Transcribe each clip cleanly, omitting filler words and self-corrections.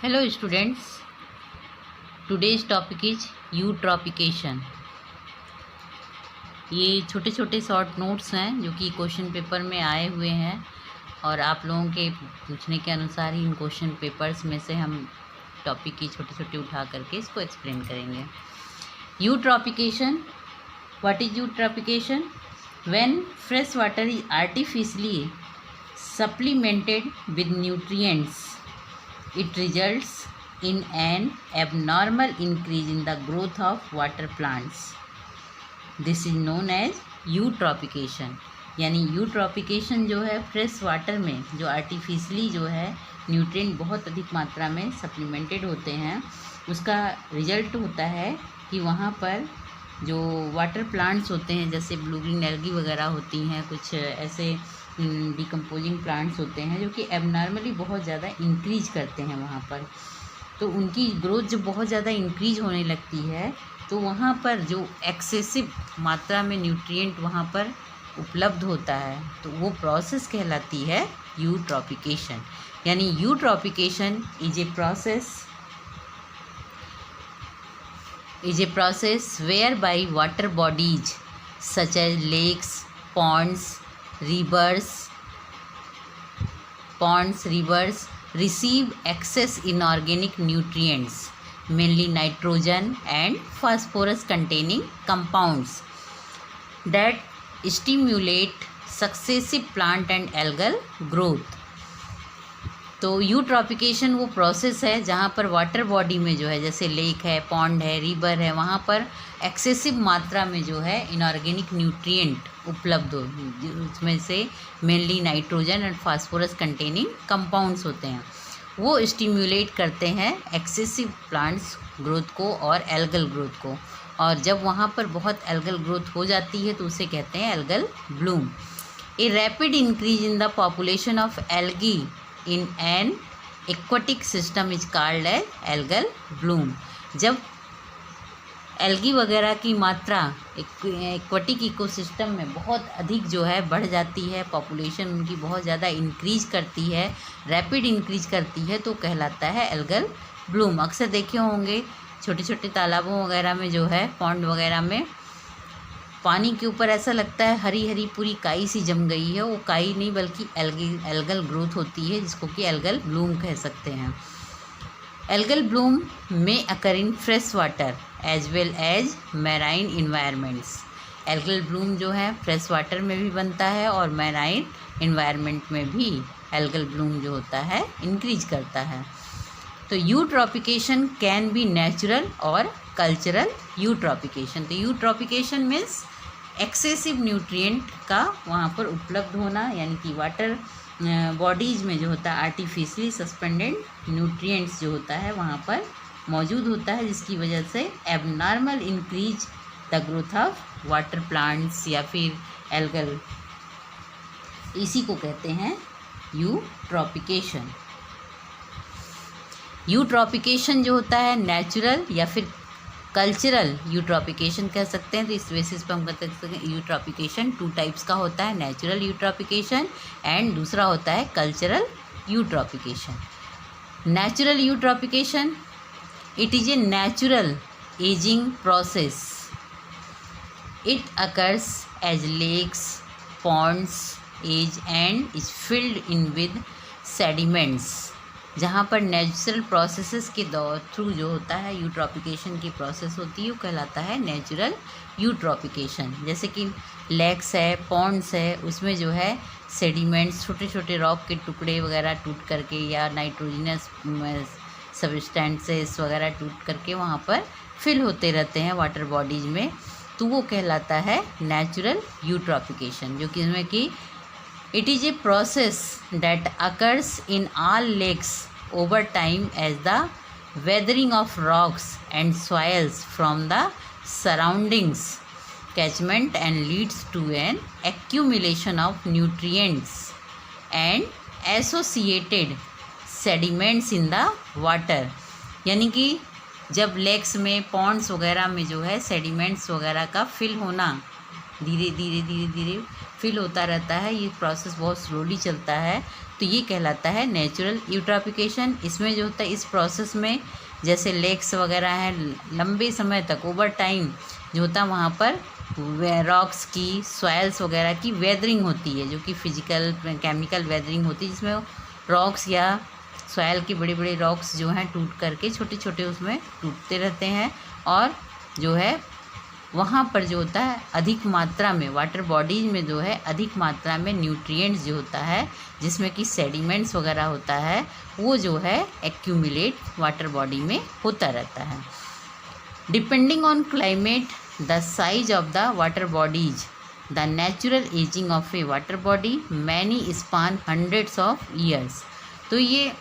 Hello students, today's topic is eutrophication। ये छोटे छोटे शॉर्ट नोट्स हैं जो कि क्वेश्चन पेपर में आए हुए हैं और आप लोगों के पूछने के अनुसार ही इन क्वेश्चन पेपर्स में से हम टॉपिक की छोटे छोटे उठा करके इसको एक्सप्लेन करेंगे। Eutrophication, what is eutrophication? When fresh water is artificially supplemented with nutrients, it results in an abnormal increase in the growth of water plants. This is known as eutrophication। यानी eutrophication जो है fresh water में जो artificially जो है nutrient बहुत अधिक मात्रा में सप्लीमेंटेड होते हैं, उसका रिजल्ट होता है कि वहाँ पर जो वाटर प्लांट्स होते हैं जैसे ब्लू ग्रीन एल्गी वगैरह होती हैं, कुछ ऐसे डिकम्पोजिंग प्लांट्स होते हैं जो कि एबनॉर्मली बहुत ज़्यादा इंक्रीज करते हैं वहाँ पर। तो उनकी ग्रोथ जब बहुत ज़्यादा इंक्रीज होने लगती है तो वहाँ पर जो एक्सेसिव मात्रा में न्यूट्रिएंट वहाँ पर उपलब्ध होता है तो वो प्रोसेस कहलाती है यूट्रॉफिकेशन। यानी eutrophication is a process whereby water bodies such as lakes, rivers receive excess inorganic nutrients, mainly nitrogen and phosphorus containing compounds that stimulate successive plant and algal growth। तो यूट्रॉफिकेशन वो process है जहाँ पर water body में जो है जैसे lake है, पॉन्ड है, रिवर है, वहाँ पर एक्सेसिव मात्रा में जो है इनऑर्गेनिक न्यूट्रिएंट उपलब्ध हो, उसमें से मेनली नाइट्रोजन और फास्फोरस कंटेनिंग कंपाउंड्स होते हैं, वो स्टिम्युलेट करते हैं एक्सेसिव प्लांट्स ग्रोथ को और एल्गल ग्रोथ को। और जब वहाँ पर बहुत एल्गल ग्रोथ हो जाती है तो उसे कहते हैं algal Bloom. A rapid increase in the population of algae in an aquatic system is called as algal bloom। जब एल्गी वगैरह की मात्रा एक्वाटिक इकोसिस्टम में बहुत अधिक जो है बढ़ जाती है, पॉपुलेशन उनकी बहुत ज़्यादा इंक्रीज करती है, रैपिड इंक्रीज करती है, तो कहलाता है एल्गल ब्लूम। अक्सर देखे होंगे छोटे छोटे तालाबों वगैरह में जो है, पॉन्ड वगैरह में पानी के ऊपर ऐसा लगता है हरी हरी पूरी काई सी जम गई है, वो काई नहीं बल्कि एल्गल ग्रोथ होती है जिसको कि एल्गल ब्लूम कह सकते हैं। एल्गल ब्लूम में occur in fresh water as well as marine environments. Algal bloom जो है फ्रेश वाटर में भी बनता है और मैराइन इन्वायरमेंट में भी एल्गल ब्लूम जो होता है इंक्रीज करता है। तो यूट्रॉफिकेशन कैन बी नेचुरल और कल्चरल यूट्रॉफिकेशन। तो यूट्रॉफिकेशन मीन्स एक्सेसिव न्यूट्रिएंट का वहाँ पर उपलब्ध होना, यानी कि वाटर बॉडीज़ में जो होता है आर्टिफिशियली सस्पेंडेड न्यूट्रिएंट्स जो होता है वहाँ पर मौजूद होता है, जिसकी वजह से abnormal increase the growth of water plants या फिर एल्गल, इसी को कहते हैं यूट्रॉफिकेशन। यूट्रॉफिकेशन जो होता है नेचुरल या फिर कल्चरल यूट्रॉफिकेशन कह सकते हैं। तो इस बेसिस पर हम कह सकते हैं यूट्रॉफिकेशन टू टाइप्स का होता है, नेचुरल यूट्रॉफिकेशन एंड दूसरा होता है cultural eutrophication. Natural eutrophication, it is a natural ageing process. It occurs as lakes, ponds age and is filled in with sediments. जहाँ पर नेचुरल प्रोसेसेस के थ्रू जो होता है यूट्रॉफिकेशन की प्रोसेस होती है वो कहलाता है नेचुरल यूट्रॉफिकेशन। जैसे कि लेक्स है, पॉन्ड्स है, उसमें जो है सेडिमेंट्स, छोटे छोटे रॉक के टुकड़े वगैरह टूट करके या नाइट्रोजनस सब्सटेंसेस वगैरह टूट करके वहाँ पर फिल होते रहते हैं वाटर बॉडीज़ में, तो वो कहलाता है नेचुरल यूट्रॉफिकेशन। जो कि इसमें कि it is a process that occurs in all lakes over time as the weathering of rocks and soils from the surroundings catchment and leads to an accumulation of nutrients and associated sediments in the water। यानी कि जब lakes में, Pond's वगैरह में जो है sediments वगैरह का फिल होना, धीरे धीरे धीरे धीरे फिल होता रहता है, ये प्रोसेस बहुत स्लोली चलता है, तो ये कहलाता है नेचुरल यूट्रॉफिकेशन। इसमें जो होता है इस प्रोसेस में जैसे लेक्स वगैरह हैं, लंबे समय तक ओवर टाइम जो होता है वहाँ पर रॉक्स की, सॉइल्स वगैरह की वेदरिंग होती है, जो कि फिजिकल केमिकल वेदरिंग होती है, जिसमें रॉक्स या सॉइल के बड़े बड़े रॉक्स जो हैं टूट करके छोटे छोटे उसमें टूटते रहते हैं, और जो है वहाँ पर जो होता है अधिक मात्रा में वाटर बॉडीज में जो है अधिक मात्रा में न्यूट्रिएंट्स जो होता है, जिसमें कि सेडिमेंट्स वगैरह होता है, वो जो है एक्यूमुलेट वाटर बॉडी में होता रहता है। Depending on climate, the size of the water bodies, the natural ageing of A water body many span hundreds of years. तो ये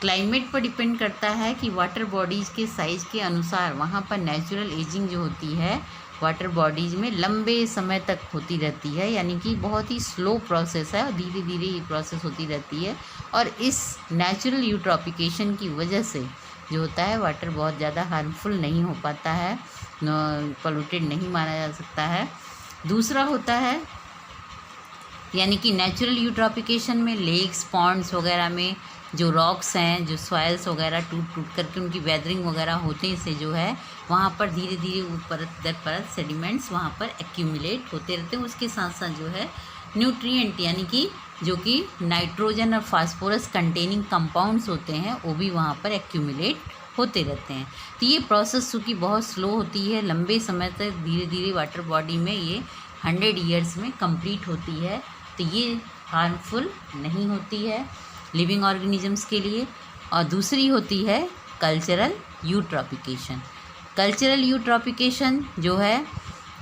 क्लाइमेट पर डिपेंड करता है कि वाटर बॉडीज़ के साइज़ के अनुसार वहाँ पर नेचुरल एजिंग जो होती है वाटर बॉडीज़ में लंबे समय तक होती रहती है, यानी कि बहुत ही स्लो प्रोसेस है और धीरे धीरे ये प्रोसेस होती रहती है। और इस नेचुरल यूट्रॉफिकेशन की वजह से जो होता है वाटर बहुत ज़्यादा हार्मफुल नहीं हो पाता है, पोल्यूटेड नहीं माना जा सकता है। दूसरा होता है यानी कि नेचुरल यूट्रॉफिकेशन में लेक्स, पॉन्ड्स वगैरह में जो रॉक्स हैं, जो सॉइल्स वगैरह टूट टूट करके उनकी वेदरिंग वगैरह होते से जो है वहाँ पर धीरे धीरे वो परत दर परत सेडिमेंट्स वहाँ पर एक्यूमुलेट होते रहते हैं। उसके साथ साथ जो है न्यूट्रिएंट यानी कि जो कि नाइट्रोजन और फास्फोरस कंटेनिंग कंपाउंड्स होते हैं वो भी वहाँ पर एक्यूमुलेट होते रहते हैं। तो ये प्रोसेस चूँकि बहुत स्लो होती है, लंबे समय तक धीरे धीरे वाटर बॉडी में ये 100 ईयर्स में कंप्लीट होती है, तो ये हार्मफुल नहीं होती है लिविंग ऑर्गेनिजम्स के लिए। और दूसरी होती है कल्चरल यूट्रॉफिकेशन। कल्चरल यूट्रॉफिकेशन जो है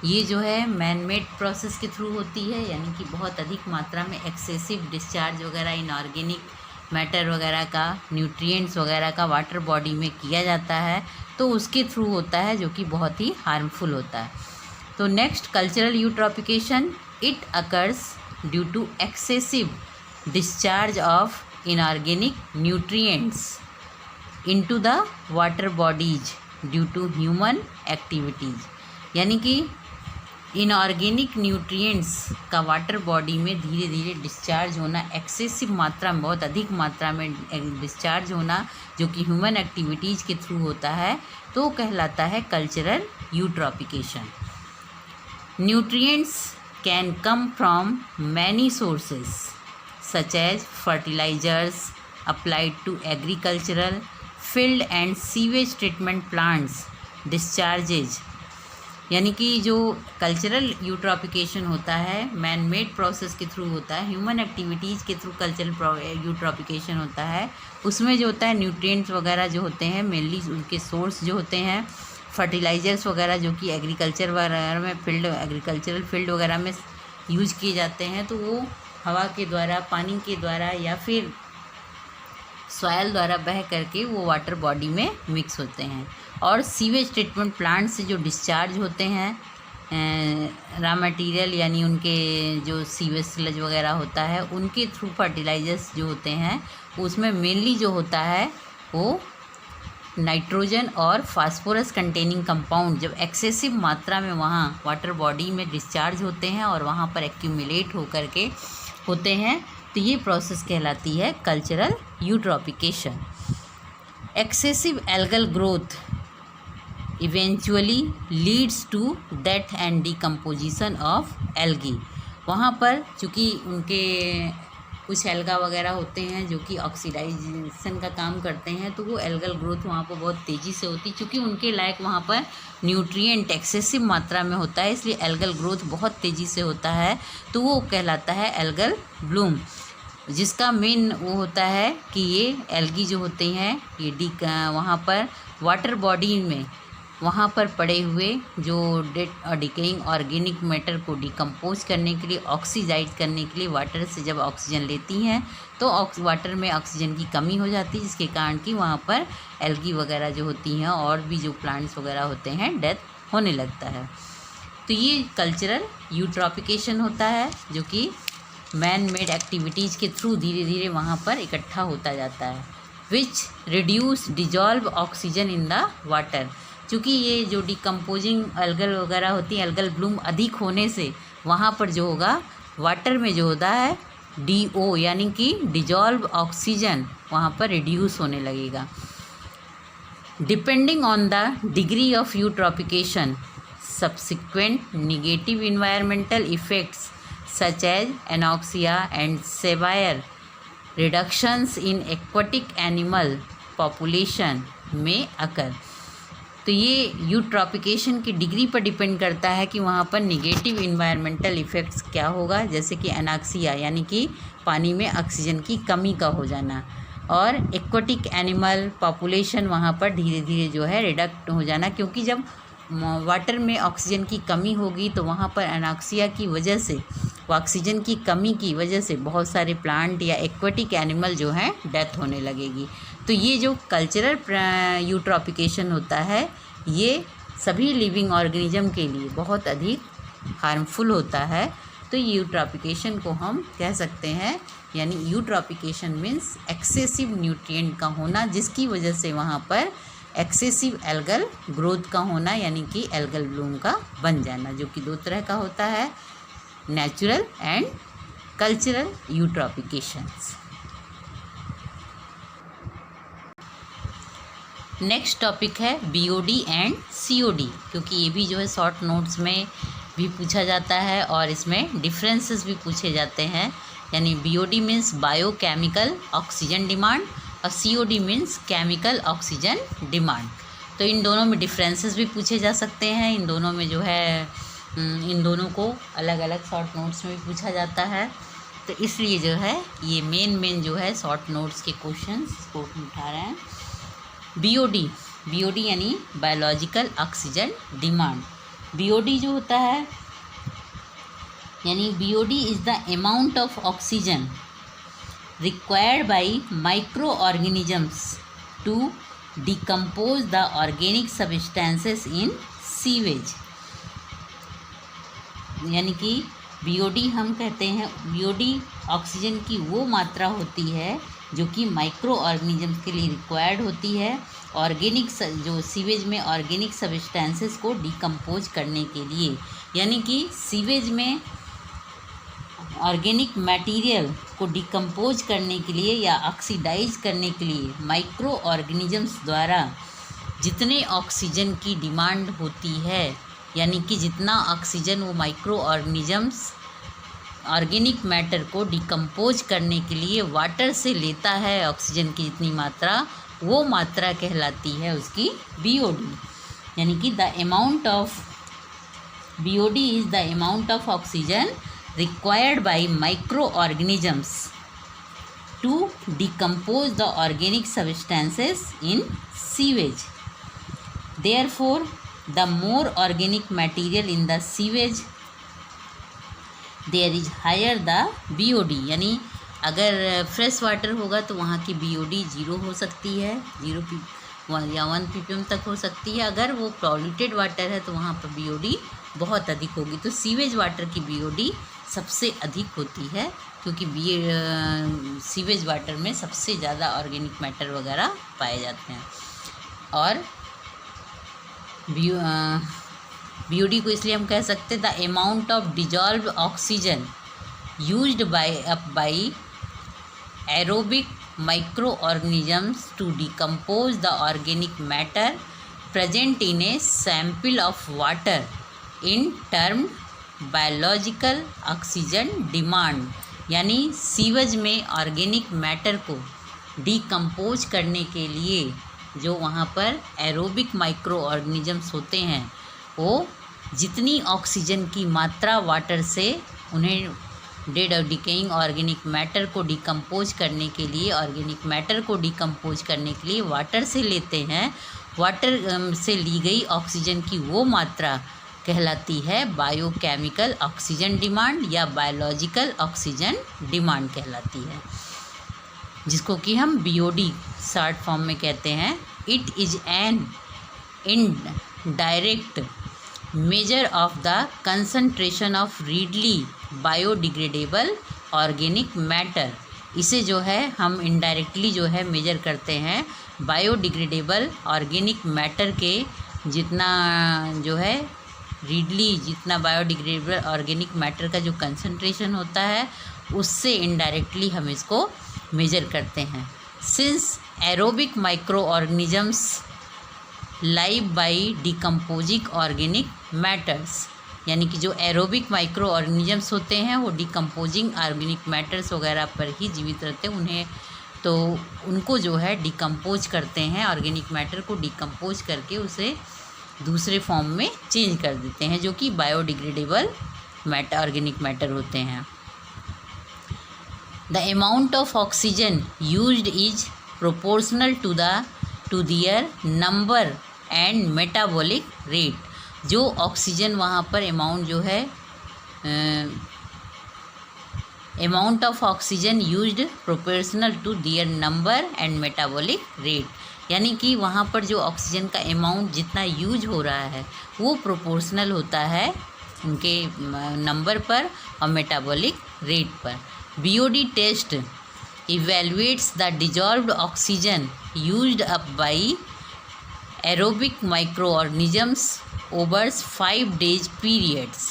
ये जो है मैन मेड प्रोसेस के थ्रू होती है, यानी कि बहुत अधिक मात्रा में एक्सेसिव डिस्चार्ज वगैरह इनऑर्गेनिक मैटर वगैरह का, न्यूट्रिएंट्स वगैरह का वाटर बॉडी में किया जाता है, तो उसके थ्रू होता है जो कि बहुत ही हार्मफुल होता है। तो next cultural eutrophication, it occurs due to excessive discharge of inorganic nutrients into the water bodies due to human activities। यानी कि इनऑर्गेनिक न्यूट्रिएंट्स का वाटर बॉडी में धीरे धीरे डिस्चार्ज होना, एक्सेसिव मात्रा में, बहुत अधिक मात्रा में डिस्चार्ज होना जो कि ह्यूमन एक्टिविटीज़ के थ्रू होता है, तो कहलाता है cultural eutrophication. Nutrients can come from many sources such as fertilizers applied to agricultural, field and sewage treatment plants, discharges। यानी कि जो कल्चरल यूट्रॉफिकेशन होता है मैन मेड प्रोसेस के थ्रू होता है, ह्यूमन एक्टिविटीज़ के थ्रू कल्चरल यूट्रॉफिकेशन होता है, उसमें जो होता है न्यूट्रिएंट्स वगैरह जो होते हैं मेनली उनके सोर्स जो होते हैं फर्टिलाइज़र्स वगैरह जो कि एग्रीकल्चर वगैरह में एग्रीकल्चरल फील्ड वगैरह में यूज किए जाते हैं, तो वो हवा के द्वारा, पानी के द्वारा या फिर सॉयल द्वारा बह करके वो वाटर बॉडी में मिक्स होते हैं। और सीवेज ट्रीटमेंट प्लांट से जो डिस्चार्ज होते हैं रॉ मटेरियल, यानी उनके जो सीवेज स्लज वगैरह होता है उनके थ्रू फर्टिलाइजर्स जो होते हैं उसमें मेनली जो होता है वो नाइट्रोजन और फास्फोरस कंटेनिंग कंपाउंड जब एक्सेसिव मात्रा में वहाँ वाटर बॉडी में डिस्चार्ज होते हैं और वहाँ पर एक्यूमुलेट होकर के होते हैं, तो ये प्रोसेस कहलाती है cultural eutrophication. Excessive algal growth eventually leads to death and decomposition of algae. वहाँ पर चूँकि उनके कुछ एल्गा वगैरह होते हैं जो कि ऑक्सीडाइजेशन का काम करते हैं, तो वो एल्गल ग्रोथ वहाँ पर बहुत तेज़ी से होती है, क्योंकि उनके लायक वहाँ पर न्यूट्रिएंट एक्सेसिव मात्रा में होता है, इसलिए एल्गल ग्रोथ बहुत तेज़ी से होता है, तो वो कहलाता है एल्गल ब्लूम, जिसका मेन वो होता है कि ये एल्गी जो होते हैं ये वहाँ पर वाटर बॉडी में वहाँ पर पड़े हुए जो डेड और डिकेइंग ऑर्गेनिक मैटर को डिकम्पोज करने के लिए, ऑक्सीडाइज करने के लिए वाटर से जब ऑक्सीजन लेती हैं तो वाटर में ऑक्सीजन की कमी हो जाती है, जिसके कारण कि वहाँ पर एल्गी वगैरह जो होती हैं और भी जो प्लांट्स वगैरह होते हैं डेथ होने लगता है। तो ये कल्चरल यूट्रॉफिकेशन होता है जो कि मैन मेड एक्टिविटीज़ के थ्रू धीरे धीरे वहाँ पर इकट्ठा होता जाता है, which reduce dissolve oxygen in the water. क्योंकि ये जो डिकम्पोजिंग एल्गल वगैरह होती है, एल्गल ब्लूम अधिक होने से वहाँ पर जो होगा वाटर में जो होता है DO यानी कि डिजॉल्व ऑक्सीजन वहाँ पर रिड्यूस होने लगेगा। Depending on the degree of eutrophication subsequent negative environmental effects such as anoxia and severe reductions in aquatic animal population may occur। तो ये यूट्रॉपिकेशन की डिग्री पर डिपेंड करता है कि वहाँ पर निगेटिव इन्वायरमेंटल इफ़ेक्ट्स क्या होगा, जैसे कि एनाक्सिया यानी कि पानी में ऑक्सीजन की कमी का हो जाना, और एक्वाटिक एनिमल पॉपुलेशन वहाँ पर धीरे धीरे जो है रिडक्ट हो जाना, क्योंकि जब वाटर में ऑक्सीजन की कमी होगी तो वहाँ पर एनाक्सिया की वजह से, ऑक्सीजन की कमी की वजह से बहुत सारे प्लांट या एक्वाटिक एनिमल जो हैं डेथ होने लगेगी। तो ये जो कल्चरल यूट्रॉपिकेशन होता है ये सभी लिविंग ऑर्गेनिज्म के लिए बहुत अधिक हार्मफुल होता है। तो यूट्रॉपिकेशन को हम कह सकते हैं, यानी यूट्रॉपिकेशन मीन्स एक्सेसिव न्यूट्रिएंट का होना, जिसकी वजह से वहाँ पर एक्सेसिव एल्गल ग्रोथ का होना, यानी कि एल्गल ब्लूम का बन जाना, जो कि दो तरह का होता है, natural and cultural eutrophications. Next topic है BOD एंड COD, क्योंकि ये भी जो है शॉर्ट नोट्स में भी पूछा जाता है और इसमें डिफरेंसेस भी पूछे जाते हैं। यानी BOD means biochemical oxygen demand और COD means chemical oxygen demand. तो इन दोनों में डिफरेंसेस भी पूछे जा सकते हैं। इन दोनों में जो है इन दोनों को अलग अलग शॉर्ट नोट्स में भी पूछा जाता है। तो इसलिए जो है ये मेन जो है शॉर्ट नोट्स के क्वेश्चंस को उठा रहे हैं। BOD यानी बायोलॉजिकल ऑक्सीजन डिमांड। BOD जो होता है यानी BOD is the amount of oxygen required by microorganisms to decompose the organic substances in sewage। यानी कि BOD हम कहते हैं, BOD ऑक्सीजन की वो मात्रा होती है जो कि माइक्रो ऑर्गेनिजम्स के लिए रिक्वायर्ड होती है, ऑर्गेनिक जो सीवेज में ऑर्गेनिक सब्सटेंसेस को डिकम्पोज करने के लिए। यानी कि सीवेज में ऑर्गेनिक मटेरियल को डिकम्पोज करने के लिए या ऑक्सीडाइज करने के लिए माइक्रो ऑर्गेनिजम्स द्वारा जितने ऑक्सीजन की डिमांड होती है, यानी कि जितना ऑक्सीजन वो माइक्रो ऑर्गेनिजम्स ऑर्गेनिक मैटर को डिकम्पोज करने के लिए वाटर से लेता है, ऑक्सीजन की जितनी मात्रा, वो मात्रा कहलाती है उसकी BOD। यानी कि the amount of BOD is the amount of oxygen required by microorganisms to decompose the organic substances in sewage. Therefore, the more organic material in the sewage, there is higher the BOD। यानी अगर fresh water होगा तो वहाँ की BOD 0 हो सकती है, 0 या 1 ppm तक हो सकती है। अगर वो पॉल्यूटेड वाटर है तो वहाँ पर BOD बहुत अधिक होगी। तो सीवेज वाटर की BOD सबसे अधिक होती है, क्योंकि सीवेज वाटर में सबसे ज़्यादा ऑर्गेनिक मैटर वगैरह पाए जाते हैं। और BOD को इसलिए हम कह सकते हैं the amount of dissolve oxygen used by aerobic micro organisms to decompose the organic matter present in a sample of water in term biological oxygen demand. यानी सीवेज में ऑर्गेनिक मैटर को डिकम्पोज करने के लिए जो वहाँ पर एरोबिक माइक्रो ऑर्गेनिजम्स होते हैं, वो जितनी ऑक्सीजन की मात्रा वाटर से उन्हें डेड और डिकेइंग ऑर्गेनिक मैटर को डिकम्पोज करने के लिए, ऑर्गेनिक मैटर को डिकम्पोज करने के लिए वाटर से लेते हैं, वाटर से ली गई ऑक्सीजन की वो मात्रा कहलाती है बायोकेमिकल ऑक्सीजन डिमांड या बायोलॉजिकल ऑक्सीजन डिमांड कहलाती है, जिसको कि हम BOD शॉर्ट फॉर्म में कहते हैं। It is an indirect measure of the concentration of readily biodegradable organic matter. इसे जो है हम इनडायरेक्टली जो है मेजर करते हैं बायोडिग्रेडेबल ऑर्गेनिक मैटर के जितना जो है रीडली जितना बायोडिग्रेडेबल ऑर्गेनिक मैटर का जो कंसंट्रेशन होता है उससे इनडायरेक्टली हम इसको मेजर करते हैं। Since aerobic micro organisms live by decomposing organic matters, यानी कि जो एरोबिक माइक्रो ऑर्गेनिजम्स होते हैं वो डिकम्पोजिंग ऑर्गेनिक मैटर्स वगैरह पर ही जीवित रहते हैं। उन्हें तो उनको जो है डिकम्पोज करते हैं, ऑर्गेनिक मैटर को डिकम्पोज करके उसे दूसरे फॉर्म में चेंज कर देते हैं जो कि बायोडिग्रेडेबल मैटर ऑर्गेनिक मैटर होते हैं। The amount of oxygen used is proportional to their number and metabolic rate. जो ऑक्सीजन वहाँ पर अमाउंट जो है amount of oxygen used proportional to their number and metabolic rate, यानी कि वहाँ पर जो ऑक्सीजन का अमाउंट जितना यूज हो रहा है वो प्रोपोर्शनल होता है उनके नंबर पर और मेटाबॉलिक रेट पर। BOD test evaluates the dissolved oxygen used up by aerobic microorganisms overs 5 days periods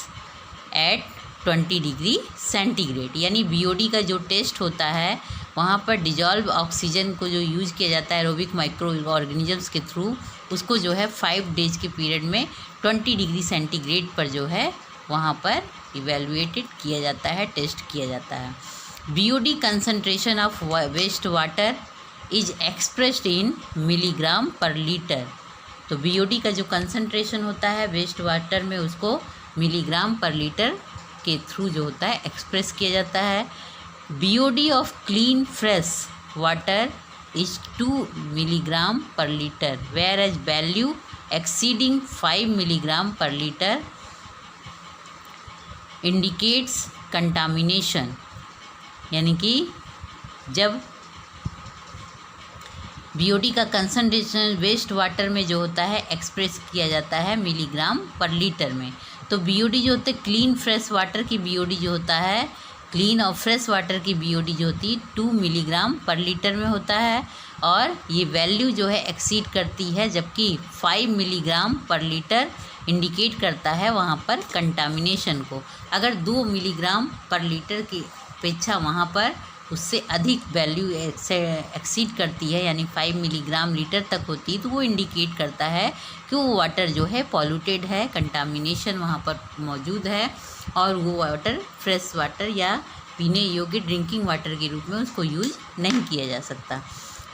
at 20 degree centigrade. यानी बीओडी का जो टेस्ट होता है वहाँ पर डिजॉल्व ऑक्सीजन को जो यूज़ किया जाता है एरोबिक माइक्रो ऑर्गेनिजम्स के थ्रू, उसको जो है 5 days के पीरियड में 20 डिग्री सेंटीग्रेड पर जो है वहाँ पर इवेलुएटेड किया जाता है, टेस्ट किया जाता है। BOD concentration of waste water is expressed in milligram per litre. तो बीओडी का जो कंसंट्रेशन होता है वेस्ट वाटर में उसको मिलीग्राम पर लीटर के थ्रू जो होता है एक्सप्रेस किया जाता है। BOD of clean fresh water is 2 milligram per litre, where as value exceeding 5 milligram per litre indicates contamination. यानी कि जब बीओडी का कंसंट्रेशन वेस्ट वाटर में जो होता है एक्सप्रेस किया जाता है मिलीग्राम पर लीटर में, तो बीओडी जो होते हैं क्लीन फ्रेश वाटर की बीओडी जो होता है, क्लीन और फ्रेश वाटर की बीओडी जो होती है 2 मिलीग्राम पर लीटर में होता है और ये वैल्यू जो है एक्सीड करती है, जबकि 5 मिलीग्राम पर लीटर इंडिकेट करता है वहाँ पर कंटामिनेशन को। अगर 2 मिलीग्राम पर लीटर की अपेक्षा वहाँ पर उससे अधिक वैल्यू एक्सीड करती है यानी 5 मिलीग्राम लीटर तक होती है, तो वो इंडिकेट करता है कि वो वाटर जो है पॉल्यूटेड है, कंटामिनेशन वहाँ पर मौजूद है और वो वाटर फ्रेश वाटर या पीने योग्य ड्रिंकिंग वाटर के रूप में उसको यूज नहीं किया जा सकता।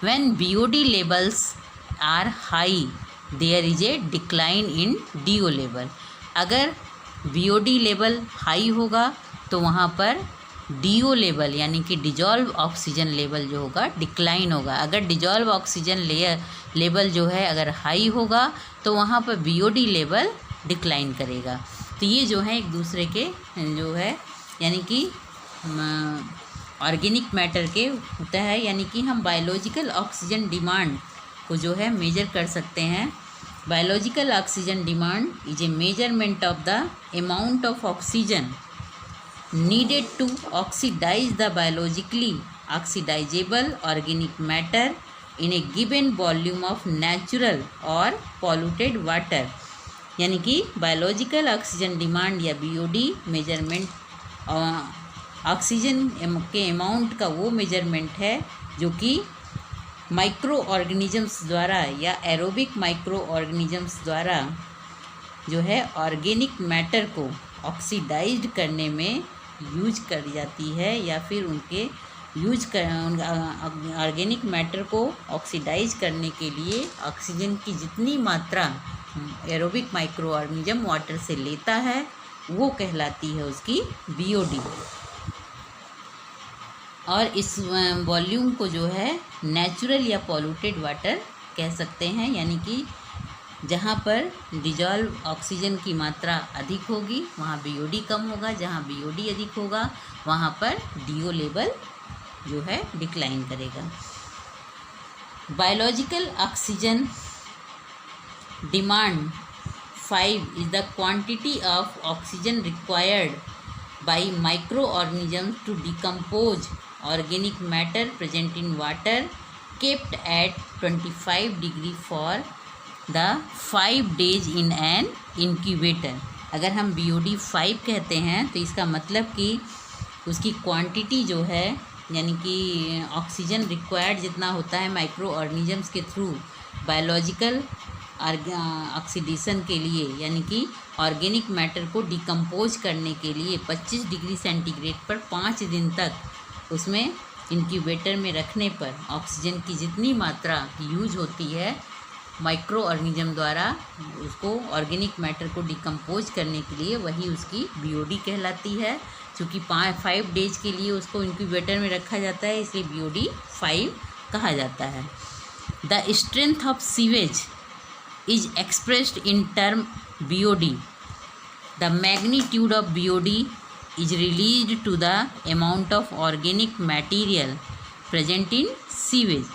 When BOD levels are high there is a decline in DO level. अगर बीओडी लेवल हाई होगा तो वहाँ पर डीओ लेवल यानी कि डिजॉल्व ऑक्सीजन लेवल जो होगा डिक्लाइन होगा। अगर डिजॉल्व ऑक्सीजन लेवल जो है अगर हाई होगा तो वहाँ पर बीओडी लेवल डिक्लाइन करेगा। तो ये जो है एक दूसरे के जो है यानी कि ऑर्गेनिक मैटर के होता है, यानी कि हम बायोलॉजिकल ऑक्सीजन डिमांड को जो है मेजर कर सकते हैं। Biological oxygen demand is a measurement of the amount of oxygen needed to oxidize the biologically oxidizable organic matter in a given volume of natural or polluted water। यानी कि biological oxygen demand या BOD measurement oxygen के amount का वो measurement है जो कि micro organisms द्वारा या एरोबिक माइक्रो ऑर्गेनिजम्स द्वारा जो है ऑर्गेनिक मैटर को ऑक्सीडाइज्ड करने में यूज कर जाती है या फिर उनके यूज कर ऑर्गेनिक मैटर को ऑक्सीडाइज करने के लिए ऑक्सीजन की जितनी मात्रा एरोबिक माइक्रो ऑर्गेनिज्म वाटर से लेता है वो कहलाती है उसकी बीओडी। और इस वॉल्यूम को जो है नेचुरल या पॉल्यूटेड वाटर कह सकते हैं, यानी कि जहाँ पर डिजॉल्व ऑक्सीजन की मात्रा अधिक होगी वहाँ बीओडी कम होगा, जहाँ बीओडी अधिक होगा वहाँ पर डीओ लेवल जो है डिक्लाइन करेगा। Biological oxygen demand 5 is the quantity of oxygen required by micro organisms to decompose organic matter present in water kept at 25 degree for the 5 days in an incubator। अगर हम BOD 5 कहते हैं तो इसका मतलब कि उसकी क्वांटिटी जो है, यानी कि ऑक्सीजन रिक्वायर्ड जितना होता है माइक्रो ऑर्गेनिजम्स के थ्रू बायोलॉजिकल ऑक्सीडेशन के लिए, यानी कि ऑर्गेनिक मैटर को डिकम्पोज करने के लिए 25 डिग्री सेंटीग्रेड पर 5 दिन तक उसमें इंक्यूबेटर में रखने पर ऑक्सीजन की जितनी मात्रा यूज होती है माइक्रो ऑर्गेनिज्म द्वारा उसको ऑर्गेनिक मैटर को डिकम्पोज करने के लिए, वही उसकी BOD कहलाती है। क्योंकि 5 डेज के लिए उसको इंक्यूबेटर में रखा जाता है, इसलिए BOD 5 कहा जाता है। The strength of sewage is expressed in term BOD. The magnitude of BOD is released to the amount of organic material present in sewage.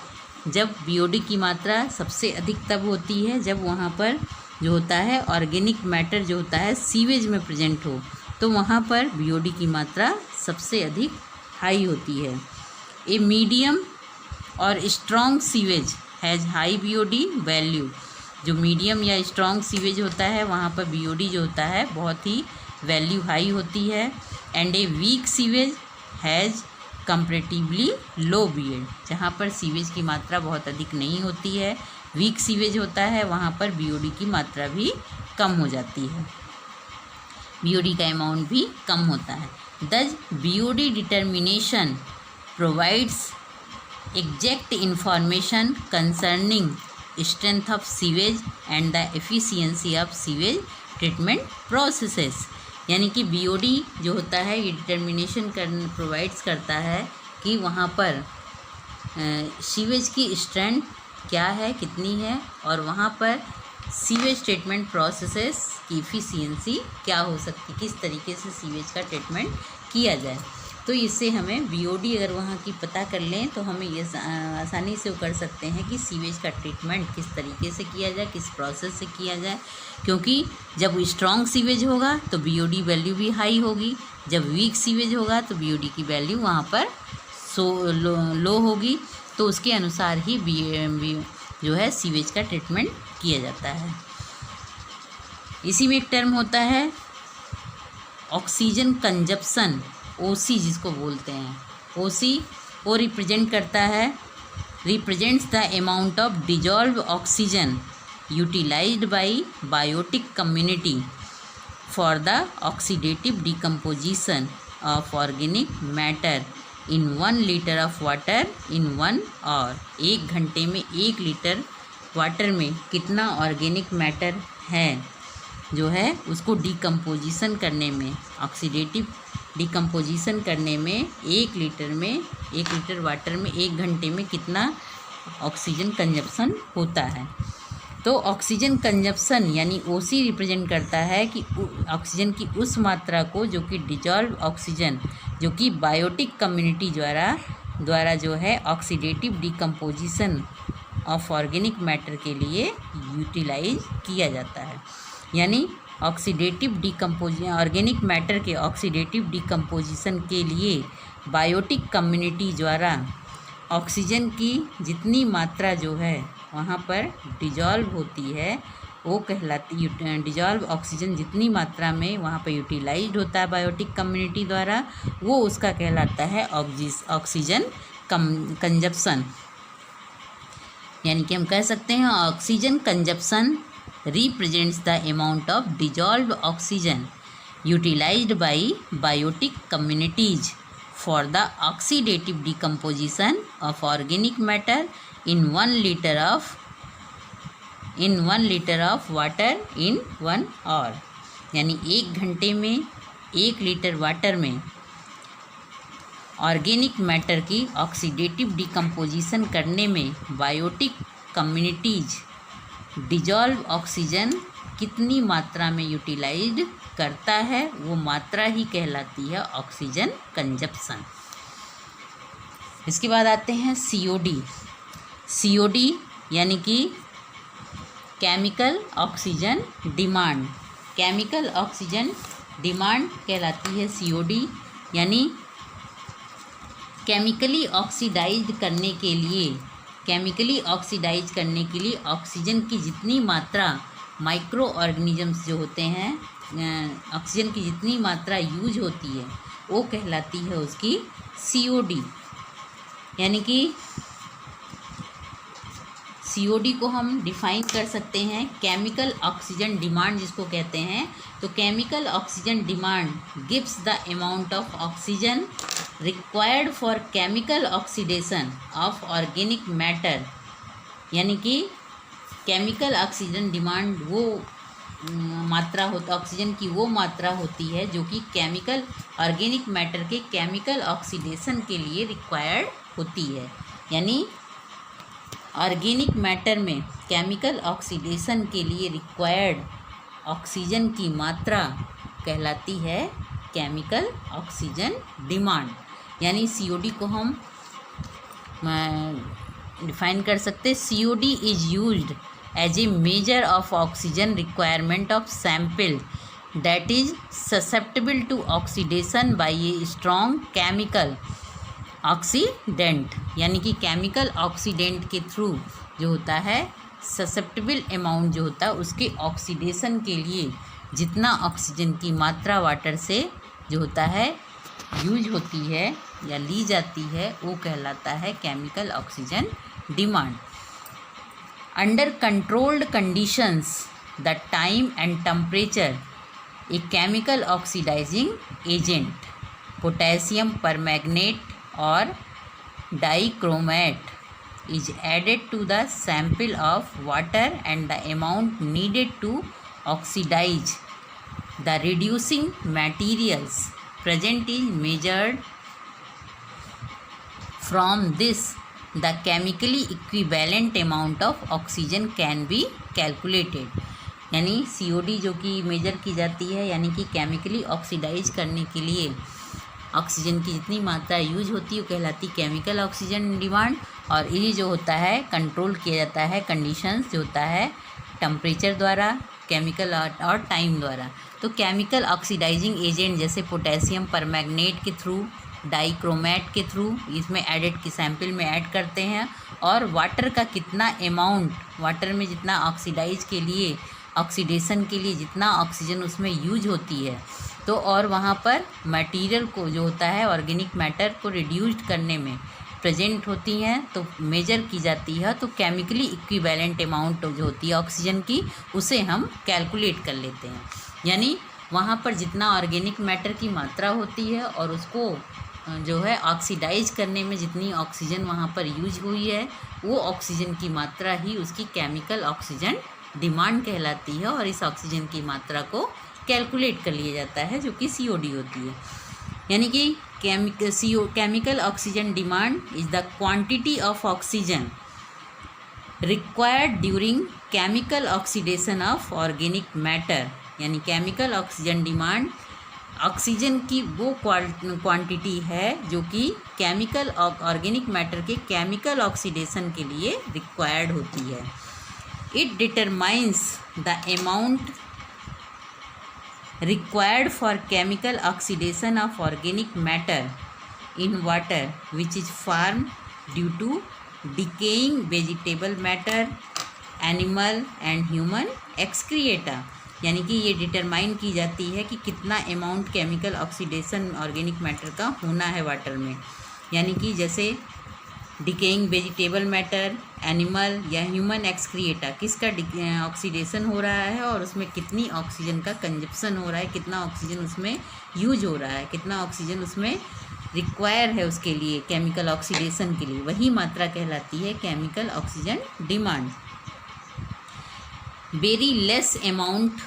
जब BOD की मात्रा सबसे अधिक तब होती है जब वहाँ पर जो होता है ऑर्गेनिक मैटर जो होता है सीवेज में प्रेजेंट हो, तो वहाँ पर BOD की मात्रा सबसे अधिक हाई होती है। ए मीडियम और strong sewage has high BOD value. जो मीडियम या स्ट्रॉन्ग सीवेज होता है वहाँ पर BOD जो होता है बहुत ही वैल्यू हाई होती है। And a weak sewage has comparatively low BOD। जहाँ पर सीवेज की मात्रा बहुत अधिक नहीं होती है, वीक सीवेज होता है, वहाँ पर BOD की मात्रा भी कम हो जाती है, BOD का अमाउंट भी कम होता है। दस BOD determination provides exact information concerning strength of sewage and the efficiency of sewage treatment processes. यानी कि BOD जो होता है ये डिटर्मिनेशन प्रोवाइड्स करता है कि वहाँ पर सीवेज की स्ट्रेंथ क्या है, कितनी है, और वहाँ पर सीवेज ट्रीटमेंट प्रोसेसेस की एफिशिएंसी क्या हो सकती, किस तरीके से सीवेज का ट्रीटमेंट किया जाए। तो इससे हमें BOD अगर वहाँ की पता कर लें तो हमें ये आसानी से वो कर सकते हैं कि सीवेज का ट्रीटमेंट किस तरीके से किया जाए, किस प्रोसेस से किया जाए। क्योंकि जब स्ट्रॉन्ग सीवेज होगा तो BOD वैल्यू भी हाई होगी, जब वीक सीवेज होगा तो BOD की वैल्यू वहाँ पर लो होगी। तो उसके अनुसार ही जो है सीवेज का ट्रीटमेंट किया जाता है। इसी में एक टर्म होता है ऑक्सीजन कंजप्शन, OC जिसको बोलते हैं। OC वो represents the amount of dissolve oxygen utilised by biotic community for the oxidative decomposition of organic matter in 1 litre of water in 1 hour. 1 घंटे में 1 लीटर वाटर में कितना ऑर्गेनिक मैटर है जो है उसको डिकम्पोजिशन करने में, ऑक्सीडेटिव डिकम्पोजिशन करने में 1 लीटर वाटर में 1 घंटे में कितना ऑक्सीजन कंजप्शन होता है। तो ऑक्सीजन कंजप्शन यानी OC रिप्रेजेंट करता है कि ऑक्सीजन की उस मात्रा को जो कि डिजॉल्व ऑक्सीजन जो कि बायोटिक कम्युनिटी द्वारा जो है oxidative decomposition of organic matter के लिए यूटिलाइज किया जाता है। यानी ऑर्गेनिक मैटर के ऑक्सीडेटिव डिकम्पोजिशन के लिए बायोटिक कम्युनिटी द्वारा ऑक्सीजन की जितनी मात्रा जो है वहाँ पर डिजॉल्व होती है वो कहलाती, डिजॉल्व ऑक्सीजन जितनी मात्रा में वहाँ पर यूटिलाइज्ड होता है बायोटिक कम्युनिटी द्वारा, वो उसका कहलाता है ऑक्सीजन कंजप्शन। यानी कि हम कह सकते हैं oxygen consumption represents the amount of dissolved oxygen utilized by biotic communities for the oxidative decomposition of organic matter in 1 liter of water in 1 hour। यानी 1 घंटे में 1 लीटर वाटर में ऑर्गेनिक मैटर की ऑक्सीडेटिव डिकम्पोजिशन करने में biotic communities dissolve oxygen कितनी मात्रा में यूटिलाइज्ड करता है वो मात्रा ही कहलाती है ऑक्सीजन कंजप्शन। इसके बाद आते हैं COD यानी कि chemical oxygen demand. Chemical oxygen demand कहलाती है COD। यानी केमिकली ऑक्सीडाइज करने के लिए ऑक्सीजन की जितनी मात्रा माइक्रो ऑर्गेनिजम्स जो होते हैं ऑक्सीजन की जितनी मात्रा यूज होती है वो कहलाती है उसकी COD। यानी कि COD को हम डिफाइन कर सकते हैं केमिकल ऑक्सीजन डिमांड जिसको कहते हैं। तो chemical oxygen demand gives the amount of oxygen required for chemical oxidation of organic matter. यानी कि केमिकल ऑक्सीजन डिमांड वो मात्रा होता ऑक्सीजन की वो मात्रा होती है जो कि केमिकल ऑर्गेनिक मैटर के केमिकल ऑक्सीडेशन के लिए रिक्वायर्ड होती है। यानी ऑर्गेनिक मैटर में केमिकल ऑक्सीडेशन के लिए रिक्वायर्ड ऑक्सीजन की मात्रा कहलाती है केमिकल ऑक्सीजन डिमांड। यानी COD को हम डिफाइन कर सकते। COD is used as a measure of oxygen requirement of sample that is susceptible to oxidation by a strong chemical oxidant. यानी कि केमिकल ऑक्सीडेंट के थ्रू जो होता है ससेप्टेबल अमाउंट जो होता है उसके ऑक्सीडेशन के लिए जितना ऑक्सीजन की मात्रा वाटर से जो होता है यूज होती है या ली जाती है वो कहलाता है chemical oxygen demand. Under controlled conditions the time and temperature a chemical oxidising agent potassium permanganate or dichromate is added to the sample of water and the amount needed to oxidize the reducing materials present is measured. From this the chemically equivalent amount of oxygen can be calculated। यानी COD जो कि major की जाती है यानी कि chemically oxidise करने के लिए ऑक्सीजन की जितनी मात्रा यूज होती है वो कहलाती केमिकल ऑक्सीजन डिमांड। और ये जो होता है कंट्रोल किया जाता है कंडीशंस जो होता है टेम्परेचर द्वारा केमिकल और टाइम द्वारा। तो केमिकल ऑक्सीडाइजिंग एजेंट जैसे पोटेशियम परमैंगनेट के थ्रू डाइक्रोमेट के थ्रू इसमें एडेड की सैंपल में ऐड करते हैं और वाटर का कितना अमाउंट वाटर में जितना ऑक्सीडाइज के लिए ऑक्सीडेशन के लिए जितना ऑक्सीजन उसमें यूज होती है तो और वहाँ पर मटेरियल को जो होता है ऑर्गेनिक मैटर को रिड्यूस्ड करने में प्रेजेंट होती हैं तो मेजर की जाती है। तो केमिकली इक्विवेलेंट अमाउंट जो होती है ऑक्सीजन की उसे हम कैलकुलेट कर लेते हैं। यानी वहाँ पर जितना ऑर्गेनिक मैटर की मात्रा होती है और उसको जो है ऑक्सीडाइज करने में जितनी ऑक्सीजन वहाँ पर यूज हुई है वो ऑक्सीजन की मात्रा ही उसकी केमिकल ऑक्सीजन डिमांड कहलाती है और इस ऑक्सीजन की मात्रा को कैलकुलेट कर लिया जाता है जो कि COD होती है। यानी कि chemical oxygen demand is the quantity of oxygen required during chemical oxidation of organic matter. यानी केमिकल ऑक्सीजन डिमांड ऑक्सीजन की वो क्वांटिटी है जो कि केमिकल ऑर्गेनिक मैटर के केमिकल ऑक्सीडेशन के लिए रिक्वायर्ड होती है। It determines the amount required for chemical oxidation of organic matter in water which is formed due to decaying vegetable matter, animal and human excreta। यानी कि ये determine की जाती है कि कितना amount chemical oxidation organic matter का होना है वाटर में। यानी कि जैसे डिकेइंग वेजिटेबल मैटर, एनिमल या ह्यूमन एक्सक्रिएटा किसका ऑक्सीडेशन हो रहा है और उसमें कितनी ऑक्सीजन का कंजप्शन हो रहा है, कितना ऑक्सीजन उसमें यूज हो रहा है, कितना ऑक्सीजन उसमें रिक्वायर है उसके लिए केमिकल ऑक्सीडेशन के लिए, वही मात्रा कहलाती है chemical oxygen demand. Very less amount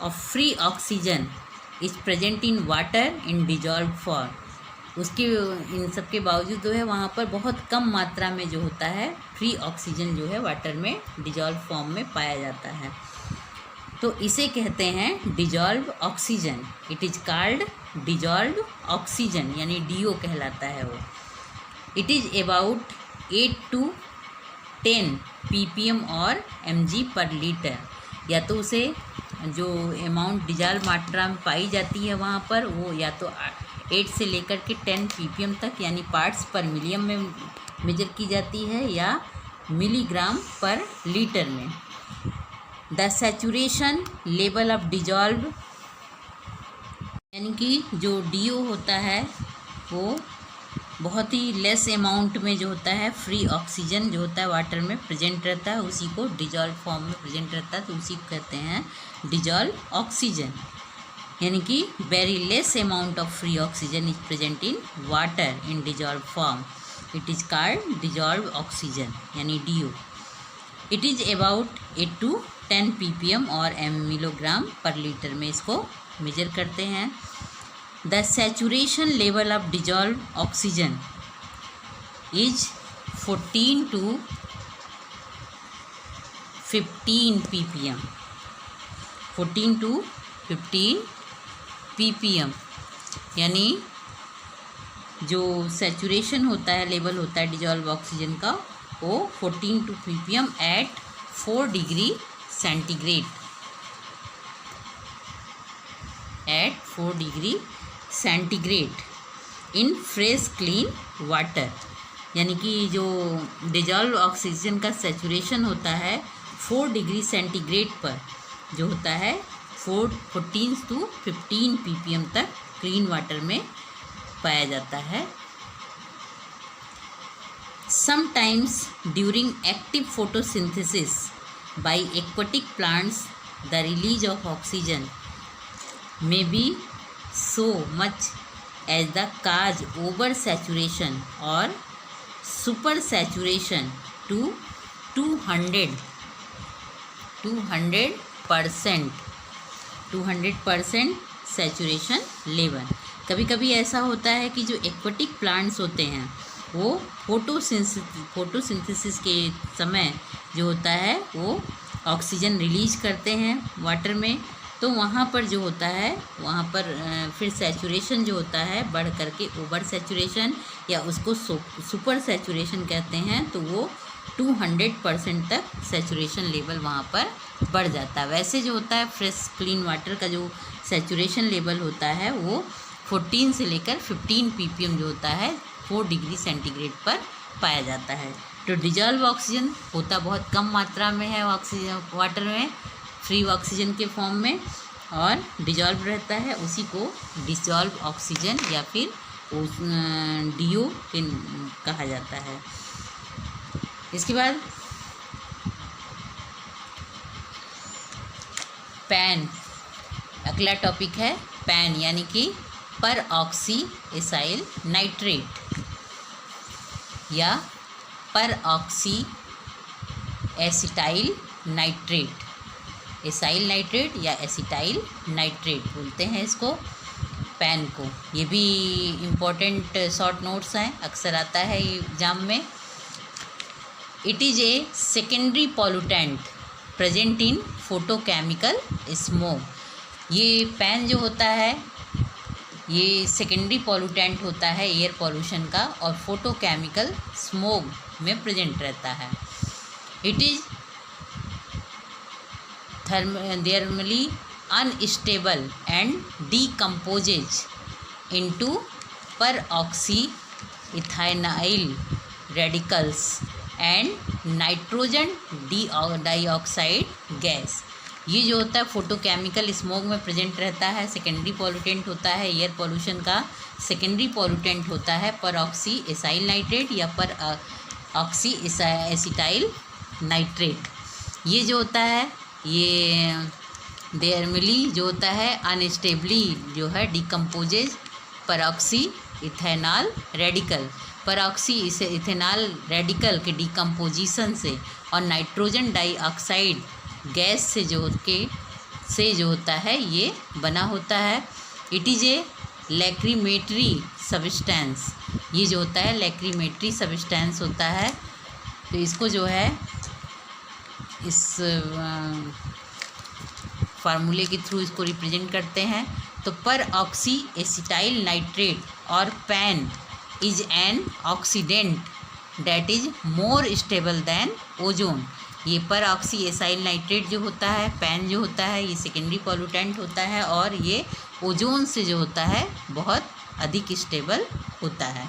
of free oxygen is present in water in dissolve form. उसके इन सब के बावजूद जो है वहाँ पर बहुत कम मात्रा में जो होता है फ्री ऑक्सीजन जो है वाटर में डिजॉल्व फॉर्म में पाया जाता है। तो इसे कहते हैं dissolve oxygen. It is called dissolve oxygen यानी DO कहलाता है वो। It is about 8 to 10 ppm और mg पर लीटर। या तो उसे जो अमाउंट डिजॉल्व मात्रा में पाई जाती है वहाँ पर वो या तो 8 से लेकर के 10 ppm तक यानी पार्ट्स पर मिलियन में मेजर की जाती है या मिलीग्राम पर लीटर में। The saturation level of dissolve यानी कि जो डीओ होता है वो बहुत ही लेस अमाउंट में जो होता है फ्री ऑक्सीजन जो होता है वाटर में प्रेजेंट रहता है, उसी को डिजॉल्व फॉर्म में प्रेजेंट रहता है, तो उसी को कहते हैं डिजॉल्व ऑक्सीजन। यानी कि very less amount of free oxygen is present in water in dissolve form, it is called dissolve oxygen यानी DO। It is about 8 to 10 ppm और मिलीग्राम पर लीटर में इसको मेजर करते हैं। The saturation level of dissolve oxygen is 14 to 15 ppm, 14 to 15 ppm। यानी जो saturation होता है, लेवल होता है डिजॉल्व ऑक्सीजन का, वो 14 to ppm at 4 degree centigrade, at 4 degree centigrade in fresh clean water. यानी कि जो डिजॉल्व ऑक्सीजन का सैचुरेशन होता है 4 डिग्री सेंटीग्रेड पर जो होता है 14 to 15 ppm तक क्लीन वाटर में पाया जाता है। Sometimes during active photosynthesis by aquatic plants the release of oxygen may be so much as the cause over saturation or super saturation to 200% saturation level। कभी कभी ऐसा होता है कि जो एक्वाटिक प्लांट्स होते हैं वो फोटोसिंथेसिस के समय जो होता है वो ऑक्सीजन रिलीज करते हैं वाटर में, तो वहाँ पर जो होता है वहाँ पर फिर सैचुरेशन जो होता है बढ़ करके ओवर सैचुरेशन या उसको सुपर सैचुरेशन कहते हैं, तो वो 200% तक सैचुरेशन लेवल वहाँ पर बढ़ जाता है। वैसे जो होता है फ्रेश क्लीन वाटर का जो सैचुरेशन लेवल होता है वो 14 से लेकर 15 ppm जो होता है 4 डिग्री सेंटीग्रेड पर पाया जाता है। तो डिजॉल्व ऑक्सीजन होता बहुत कम मात्रा में है ऑक्सीजन वाटर में फ्री ऑक्सीजन के फॉर्म में, और डिजॉल्व रहता है, उसी को डिजॉल्व ऑक्सीजन या फिर DO कहा जाता है। इसके बाद पैन, अगला टॉपिक है पैन यानी कि पर ऑक्सी एसाइल नाइट्रेट या पर oxy acetyl nitrate, acyl nitrate या एसिटाइल नाइट्रेट बोलते हैं इसको पैन को। ये भी इम्पोर्टेंट शॉर्ट नोट्स हैं, अक्सर आता है एग्जाम में। It is a secondary pollutant present in photochemical smoke. ये पैन जो होता है ये सेकेंडरी पॉल्यूटेंट होता है एयर पॉल्यूशन का और फोटोकेमिकल स्मोक में प्रेजेंट रहता है। It is thermally unstable and decomposes into peroxyethynyl radicals and nitrogen dioxide gas। ये जो होता है फोटोकेमिकल स्मोक में प्रेजेंट रहता है, सेकेंडरी पॉल्यूटेंट होता है एयर पॉल्यूशन का, सेकेंडरी पॉल्यूटेंट होता है परऑक्सी एसाइल नाइट्रेट या परऑक्सी एसिटाइल नाइट्रेट। ये जो होता है ये डेयरमिली जो होता है अनस्टेबली जो है decomposes परऑक्सी ethanol radical, परऑक्सी ethanol radical के डिकम्पोजिशन से और नाइट्रोजन डाइऑक्साइड गैस से जो होता है ये बना होता है। इट इज़ ए लैक्रीमेटरी सब्सटेंस, ये जो होता है लैक्रीमेटरी सब्सटेंस होता है, तो इसको जो है इस फार्मूले के थ्रू इसको रिप्रेजेंट करते हैं। तो पर ऑक्सी एसिटाइल नाइट्रेट और pan is an oxidant that is more stable then ozone. ये पर ऑक्सी एसाइल नाइट्रेट जो होता है, पैन जो होता है, ये सेकेंडरी पॉल्यूटेंट होता है और ये ओजोन से जो होता है बहुत अधिक स्टेबल होता है।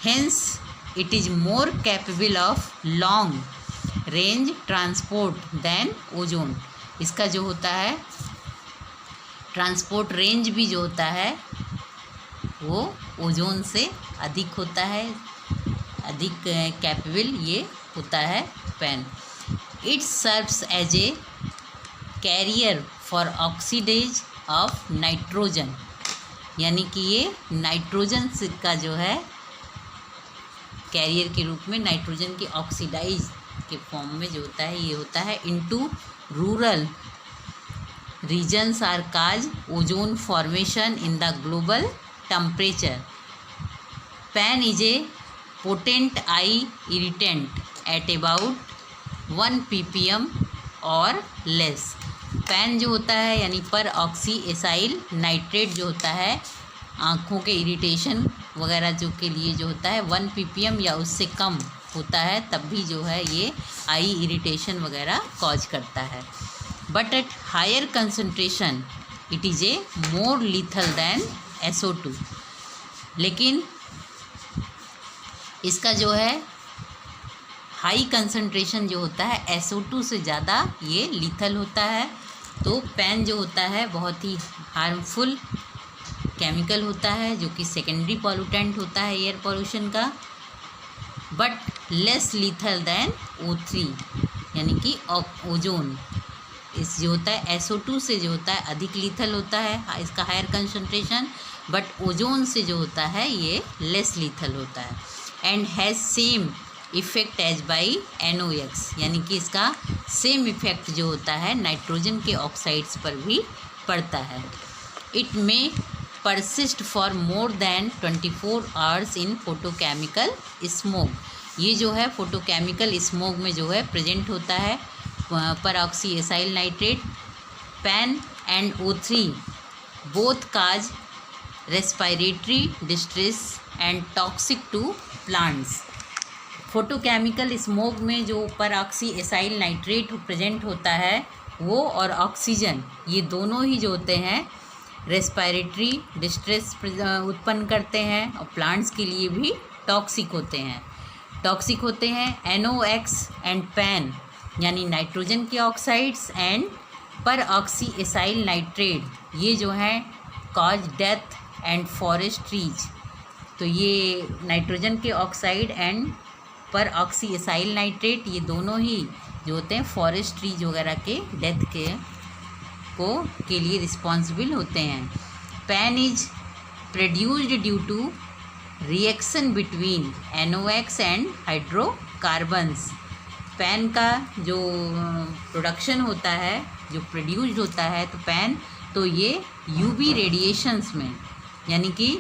Hence it is more capable of long range transport than ozone. इसका जो होता है ट्रांसपोर्ट रेंज भी जो होता है वो ओजोन से अधिक होता है, अधिक कैपेबल ये होता है PAN. It serves as a carrier for oxides of nitrogen, यानी कि ये नाइट्रोजन का जो है कैरियर के रूप में नाइट्रोजन की ऑक्सीडाइज के फॉर्म में जो होता है ये होता है। Into rural regions are cause ozone formation in the global temperature. PAN is a potent eye irritant at about 1 ppm और लेस। पैन जो होता है यानी पर ऑक्सी एसाइल नाइट्रेट जो होता है आँखों के इरिटेशन वगैरह जो के लिए जो होता है 1 ppm या उससे कम होता है, तब भी जो है ये आई इरिटेशन वगैरह कॉज करता है। But at higher concentration it is a more lethal than SO2। लेकिन इसका जो है हाई कंसंट्रेशन जो होता है SO2 से ज़्यादा ये लीथल होता है। तो पेन जो होता है बहुत ही हार्मफुल केमिकल होता है जो कि सेकेंडरी पॉल्यूटेंट होता है एयर पॉल्यूशन का, but less lethal than O3 यानी कि ओजोन। इस जो होता है SO2 से जो होता है अधिक लीथल होता है इसका हायर कंसंट्रेशन, बट ओजोन से जो होता है ये लेस लीथल होता है। And has same effect as by NOx, यानी कि इसका सेम इफ़ेक्ट जो होता है नाइट्रोजन के ऑक्साइड्स पर भी पड़ता है। It may persist for more than 24 hours in photochemical smoke. ये जो है फोटोकेमिकल स्मोक में जो है प्रेजेंट होता है peroxy acyl nitrate. PAN and O3 both cause respiratory distress and toxic to plants. Photochemical smoke में जो पर ऑक्सी एसाइल नाइट्रेट प्रेजेंट होता है वो और ऑक्सीजन ये दोनों ही जो होते हैं रेस्पिरेटरी डिस्ट्रेस उत्पन्न करते हैं और प्लांट्स के लिए भी टॉक्सिक होते हैं। NOx एंड पैन यानी नाइट्रोजन के ऑक्साइड्स एंड पर ऑक्सी एसाइल नाइट्रेट ये जो है cause death and forest trees. तो ये नाइट्रोजन के ऑक्साइड एंड पर ऑक्सी एसाइल नाइट्रेट ये दोनों ही जो होते हैं फॉरेस्ट ट्रीज वगैरह के डेथ के लिए रिस्पॉन्सिबल होते हैं। PAN is produced due to reaction between NOx and hydrocarbons. PAN का जो प्रोडक्शन होता है जो प्रोड्यूस्ड होता है तो पैन तो ये UV रेडिएशंस में, यानी कि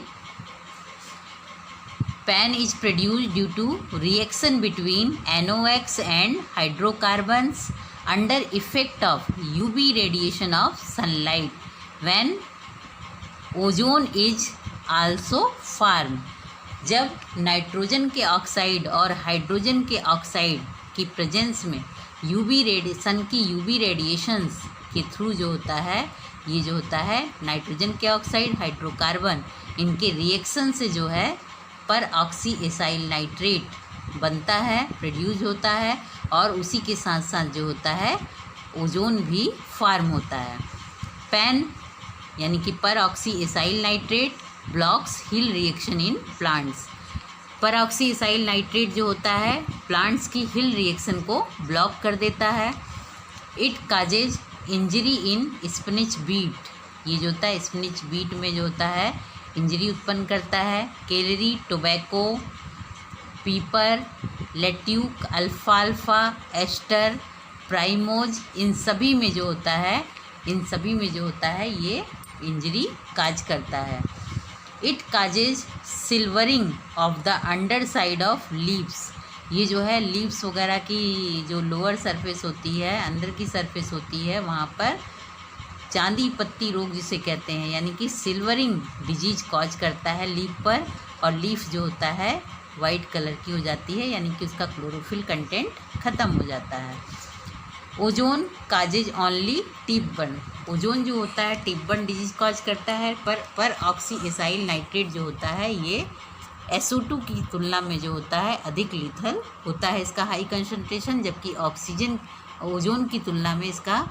PAN is produced due to reaction between NOx and hydrocarbons under effect of UV radiation of sunlight when ozone is also formed। जब नाइट्रोजन के ऑक्साइड और हाइड्रोजन के ऑक्साइड की प्रेजेंस में सन की UV रेडिएशंस के थ्रू जो होता है ये जो होता है नाइट्रोजन के ऑक्साइड हाइड्रोकार्बन इनके रिएक्शन से जो है पर ऑक्सी एसाइल नाइट्रेट बनता है, प्रोड्यूस होता है और उसी के साथ साथ जो होता है ओजोन भी फॉर्म होता है। पैन यानी कि पर oxy acyl nitrate blocks hill reaction in plants. पर ऑक्सी एसाइल नाइट्रेट जो होता है प्लांट्स की हिल रिएक्शन को ब्लॉक कर देता है। It causes injury in spinach beet. ये जो होता है स्पिनच बीट में जो होता है इंजरी उत्पन्न करता है। कैलरी, टोबैको, पीपर, लेट्यूक, अल्फाल्फा, एस्टर, प्राइमोज इन सभी में जो होता है ये इंजरी काज करता है। It causes silvering of the under side of leaves. ये जो है लीव्स वगैरह की जो लोअर सरफेस होती है अंदर की सरफेस होती है वहाँ पर चांदी पत्ती रोग जिसे कहते हैं, यानी कि सिल्वरिंग डिजीज कॉज करता है लीफ पर, और लीफ जो होता है वाइट कलर की हो जाती है, यानी कि उसका क्लोरोफिल कंटेंट ख़त्म हो जाता है। Ozone causes only tip burn. Ozone जो होता है टिप बर्न डिजीज कॉज करता है, पर ऑक्सी एसाइल नाइट्रेट जो होता है ये SO2 की तुलना में जो होता है अधिक लीथल होता है इसका हाई कंसंट्रेशन, जबकि ऑक्सीजन ओजोन की तुलना में इसका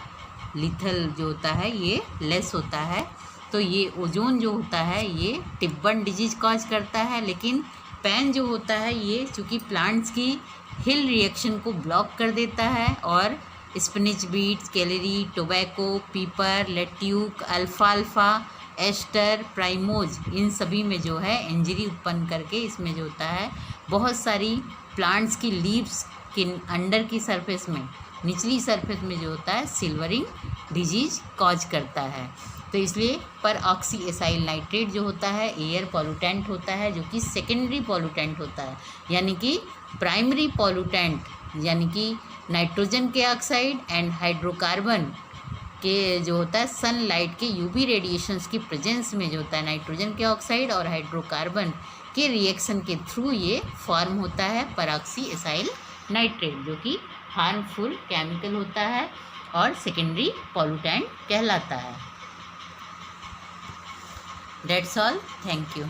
लिथल जो होता है ये लेस होता है। तो ये ओजोन जो होता है ये टिब्बन डिजीज कॉज करता है, लेकिन पैन जो होता है ये चूँकि प्लांट्स की हिल रिएक्शन को ब्लॉक कर देता है और स्पिनिच बीट्स, कैलेरी, टोबैको, पीपर, लेट्यूक, अल्फाल्फा, एस्टर, प्राइमोज, इन सभी में जो है इंजरी उत्पन्न करके इसमें जो होता है बहुत सारी प्लांट्स की लीव्स के अंडर की सरफेस में, निचली सरफेस में जो होता है सिल्वरिंग डिजीज कॉज करता है। तो इसलिए पर ऑक्सी एसाइल नाइट्रेट जो होता है एयर पॉल्यूटेंट होता है, जो कि सेकेंडरी पॉल्यूटेंट होता है, यानी कि प्राइमरी पॉल्यूटेंट यानी कि नाइट्रोजन के ऑक्साइड एंड हाइड्रोकार्बन के जो होता है सनलाइट के यूवी रेडिएशंस की प्रेजेंस में जो होता है नाइट्रोजन के ऑक्साइड और हाइड्रोकार्बन के रिएक्शन के थ्रू ये फॉर्म होता है परऑक्सी एसाइल नाइट्रेट, जो कि हार्मफुल केमिकल होता है और सेकेंडरी पॉल्यूटेंट कहलाता है। That's all. Thank you.